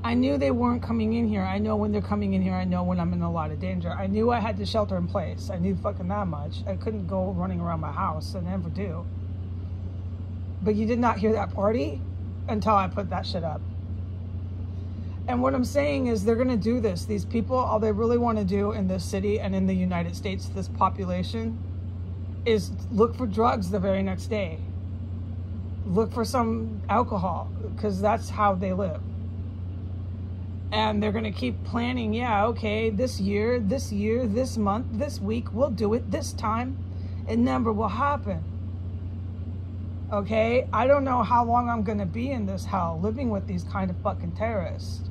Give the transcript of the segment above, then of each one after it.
I knew they weren't coming in here. I know when they're coming in here. I know when I'm in a lot of danger. I knew I had to shelter in place. I knew fucking that much. I couldn't go running around my house. I never do. But you did not hear that party until I put that shit up. And what I'm saying is they're going to do this. These people, all they really want to do in this city and in the United States, this population, is look for drugs the very next day. Look for some alcohol, because that's how they live. And they're going to keep planning, yeah, okay, this year, this month, this week, we'll do it this time. It never will happen. Okay? I don't know how long I'm going to be in this hell living with these kind of fucking terrorists.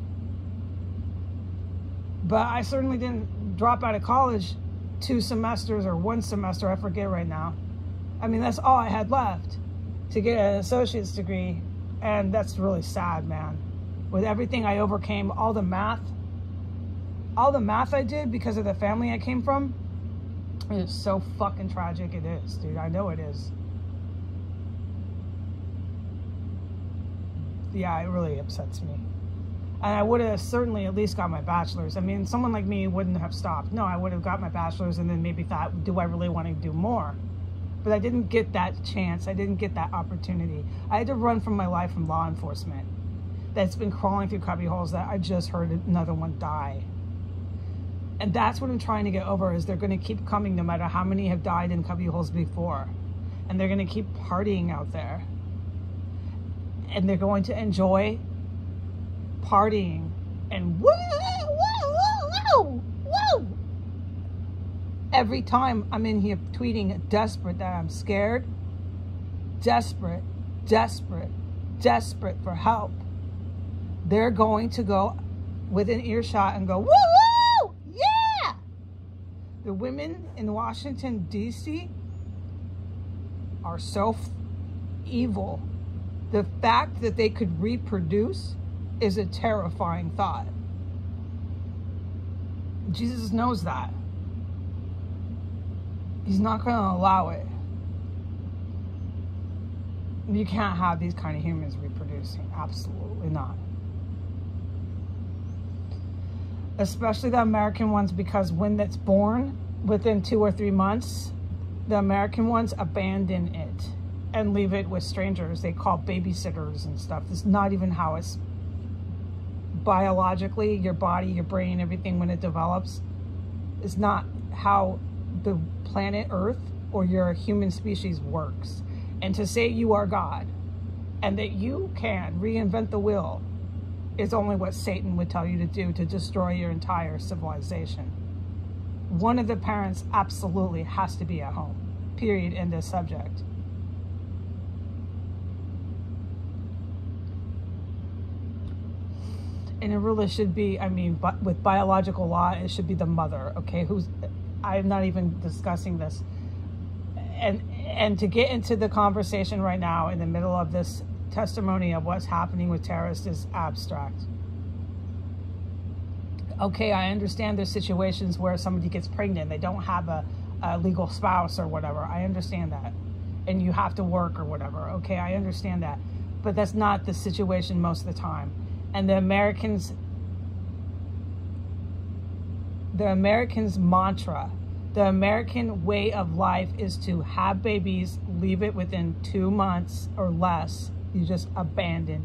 But I certainly didn't drop out of college 2 semesters or 1 semester, I forget right now. I mean, that's all I had left to get an associate's degree. And that's really sad, man. With everything I overcame, all the math I did because of the family I came from, it is so fucking tragic. It is, dude. I know it is. Yeah, it really upsets me. And I would have certainly at least got my bachelor's. I mean, someone like me wouldn't have stopped. No, I would have got my bachelor's and then maybe thought, do I really want to do more? But I didn't get that chance. I didn't get that opportunity. I had to run from my life from law enforcement that's been crawling through cubby holes that I just heard another one die. And that's what I'm trying to get over, is they're going to keep coming no matter how many have died in cubby holes before. And they're going to keep partying out there. And they're going to enjoy partying and woo, woo, woo, woo, woo. Every time I'm in here tweeting desperate that I'm scared, desperate, desperate, desperate for help, they're going to go within earshot and go, woo, woo, yeah. The women in Washington, D.C. are so evil. The fact that they could reproduce is a terrifying thought. Jesus knows that. He's not going to allow it. You can't have these kind of humans reproducing. Absolutely not. Especially the American ones, because when it's born, within 2 or 3 months, the American ones abandon it and leave it with strangers. They call babysitters and stuff. It's not even how it's biologically, your body, your brain, everything when it develops, is not how the planet Earth or your human species works. And to say you are God and that you can reinvent the wheel is only what Satan would tell you to do, to destroy your entire civilization. One of the parents absolutely has to be at home, period, in this subject. And it really should be, I mean, but with biological law, it should be the mother, okay? I'm not even discussing this. And to get into the conversation right now in the middle of this testimony of what's happening with terrorists is abstract. Okay, I understand there's situations where somebody gets pregnant, they don't have a legal spouse or whatever. I understand that. And you have to work or whatever. Okay, I understand that. But that's not the situation most of the time. And the Americans' mantra, the American way of life is to have babies, leave it within 2 months or less. You just abandon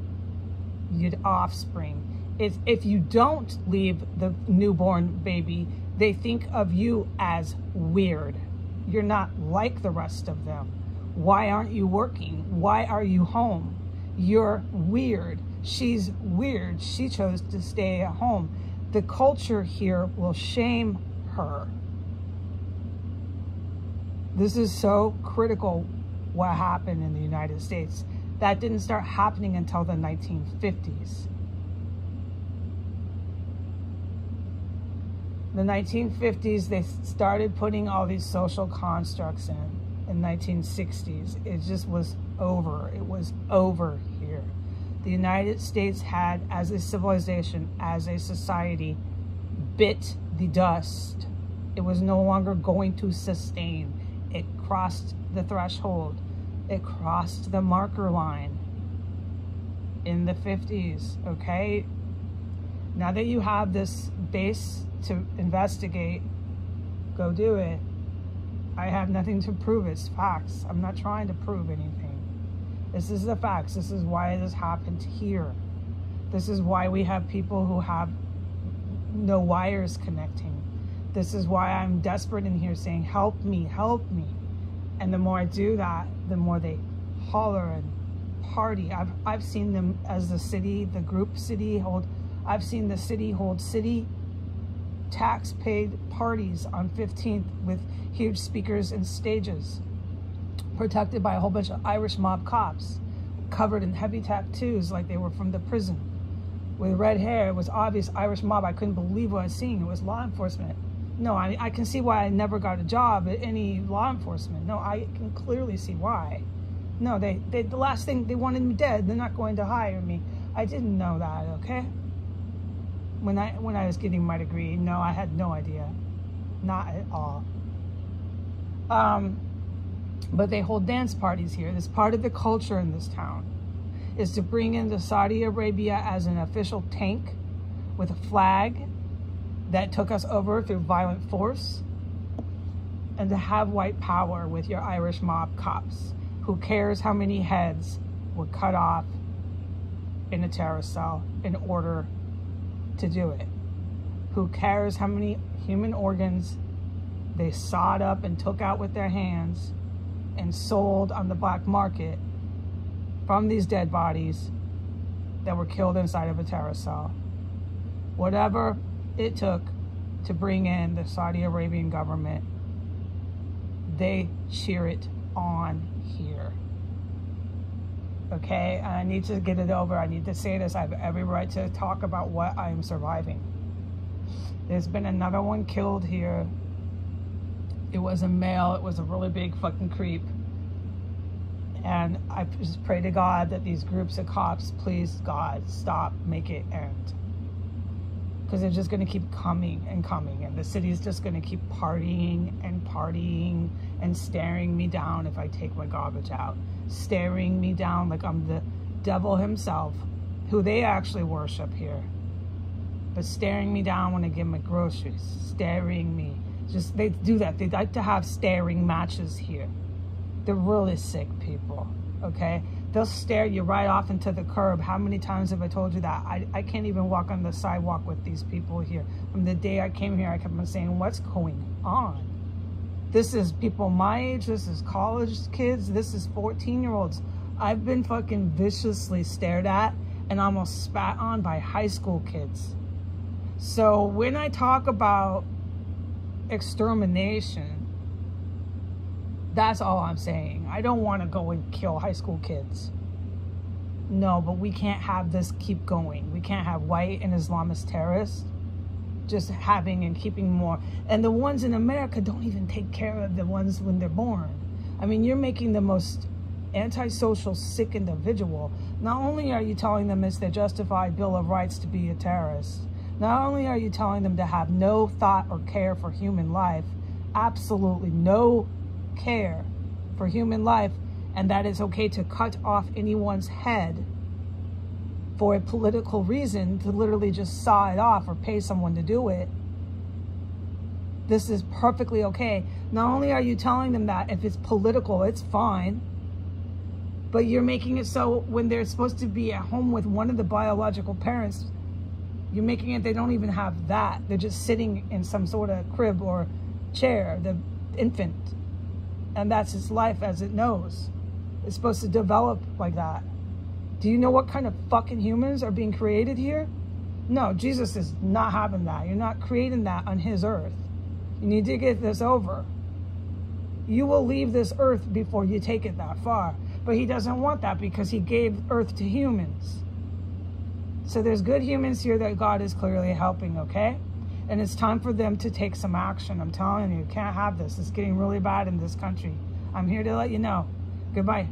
your offspring. If you don't leave the newborn baby, they think of you as weird. You're not like the rest of them. Why aren't you working? Why are you home? You're weird. She's weird. She chose to stay at home. The culture here will shame her. This is so critical what happened in the United States. That didn't start happening until the 1950s. The 1950s, they started putting all these social constructs in 1960s. It just was over. It was over here. The United States had, as a civilization, as a society, bit the dust. It was no longer going to sustain. It crossed the threshold. It crossed the marker line in the 50s, okay? Now that you have this base to investigate, go do it. I have nothing to prove. It's facts. I'm not trying to prove anything. This is the facts. This is why this happened here. This is why we have people who have no wires connecting. This is why I'm desperate in here saying, help me, help me. And the more I do that, the more they holler and party. I've seen them as the city, the group city hold. I've seen the city hold city tax paid parties on 15th with huge speakers and stages, protected by a whole bunch of Irish mob cops, covered in heavy tattoos like they were from the prison, with red hair. It was obvious Irish mob. I couldn't believe what I was seeing. It was law enforcement. No, I can see why I never got a job at any law enforcement. No, I can clearly see why. No, they the last thing, they wanted me dead. They're not going to hire me. I didn't know that, okay? When I was getting my degree, no, I had no idea. Not at all. But they hold dance parties here. It's part of the culture in this town, is to bring in the Saudi Arabia as an official tank with a flag that took us over through violent force, and to have white power with your Irish mob cops. Who cares how many heads were cut off in a terrorist cell in order to do it? Who cares how many human organs they sawed up and took out with their hands and sold on the black market from these dead bodies that were killed inside of a terrorist cell? Whatever it took to bring in the Saudi Arabian government, they cheer it on here. Okay, I need to get it over. I need to say this. I have every right to talk about what I am surviving. There's been another one killed here. It was a male. It was a really big fucking creep. And I just pray to God that these groups of cops, please, God, stop, make it end. Because they're just going to keep coming and coming. And the city's just going to keep partying and staring me down if I take my garbage out. Staring me down like I'm the devil himself, who they actually worship here. But staring me down when I give my groceries. Staring me. Just, they do that. They like to have staring matches here. They're really sick people, okay? They'll stare you right off into the curb. How many times have I told you that? I can't even walk on the sidewalk with these people here. From the day I came here, I kept on saying, what's going on? This is people my age. This is college kids. This is 14-year-olds. I've been fucking viciously stared at and almost spat on by high school kids. So when I talk about extermination, that's all I'm saying. I don't want to go and kill high school kids. No, but we can't have this keep going. We can't have white and Islamist terrorists just having and keeping more. And the ones in America don't even take care of the ones when they're born. I mean, you're making the most antisocial, sick individual. Not only are you telling them it's their justified Bill of Rights to be a terrorist, not only are you telling them to have no thought or care for human life, absolutely no care for human life, and that it's okay to cut off anyone's head for a political reason, to literally just saw it off or pay someone to do it. This is perfectly okay. Not only are you telling them that if it's political, it's fine, but you're making it so when they're supposed to be at home with one of the biological parents, you're making it they don't even have that. They're just sitting in some sort of crib or chair, the infant. And that's its life as it knows. It's supposed to develop like that. Do you know what kind of fucking humans are being created here? No, Jesus is not having that. You're not creating that on his earth. You need to get this over. You will leave this earth before you take it that far. But he doesn't want that because he gave earth to humans. So there's good humans here that God is clearly helping, okay? And it's time for them to take some action. I'm telling you, you can't have this. It's getting really bad in this country. I'm here to let you know. Goodbye.